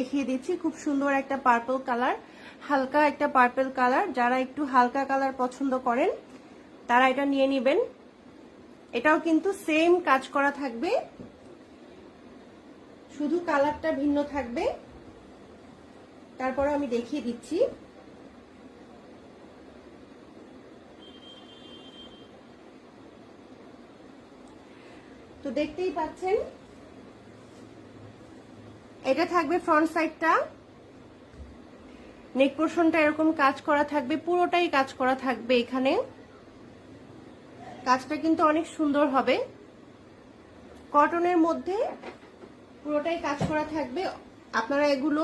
দেখিয়ে দিচ্ছি, খুব সুন্দর একটা পার্পল কালার, হালকা একটা পার্পল কালার। যারা একটু হালকা কালার পছন্দ করেন তারা এটা নিয়ে নেবেন। এটাও কিন্তু সেম কাজ করা থাকবে, শুধু কালারটা ভিন্ন থাকবে। তারপরে আমি দেখিয়ে দিচ্ছি। তো দেখতেই পাচ্ছেন এটা থাকবে ফ্রন্ট সাইডটা, নেক পোর্শনটা এরকম কাজ করা থাকবে, পুরোটাই কাজ করা থাকবে। এখানে কাজটা কিন্তু অনেক সুন্দর হবে, কটনের মধ্যে পুরোটাই কাজ করা থাকবে। আপনারা এগুলো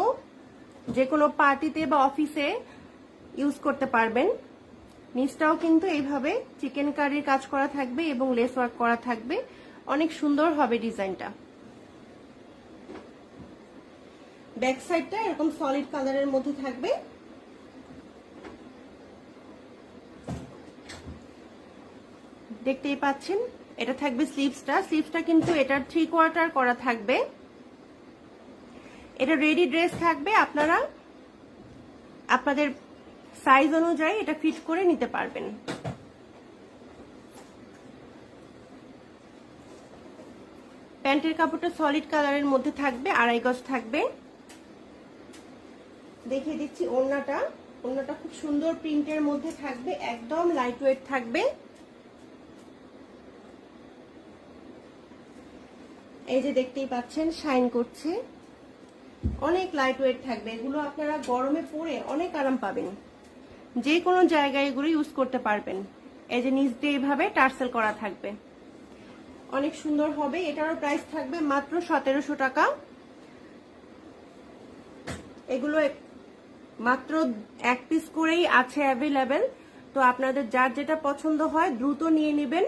যে কোনো পার্টিতে বা অফিসে ইউজ করতে পারবেন। নিচটাও কিন্তু এইভাবে চিকেন কারির কাজ করা থাকবে এবং লেস ওয়ার্ক করা থাকবে, অনেক সুন্দর হবে ডিজাইনটা। ব্যাক সাইডটা এরকম সলিড কালারের মধ্যে থাকবে। দেখতেই পাচ্ছেন এটা থাকবে স্লিভসটা কিন্তু এটা 3/4 করা থাকবে। এটা রেডি ড্রেস থাকবে, আপনারা আপনাদের সাইজ অনুযায়ী এটা ফিট করে নিতে পারবেন। প্যান্টের কাপড়টা সলিড কালারের মধ্যে থাকবে, 2.5 গজ থাকবে। দেখিয়ে দিচ্ছি ওড়নাটা খুব সুন্দর প্রিন্টের মধ্যে থাকবে, একদম লাইট ওয়েট থাকবে। এই যে দেখতেই পাচ্ছেন শাইন করছে, অনেক লাইট ওয়েট থাকবে। এগুলো আপনারা গরমে পরে অনেক আরাম পাবেন, যে কোনো জায়গায় এগুলো ইউজ করতে পারবেন। এই যে নিচ দিয়ে এইভাবে টার্সেল করা থাকবে, অনেক সুন্দর হবে। এটারও প্রাইস থাকবে মাত্র 1700 টাকা। এগুলো মাত্র 1 পিস করেই আছে অ্যাভেলেবেল। তো আপনাদের যার যেটা পছন্দ হয় দ্রুত নিয়ে নেবেন।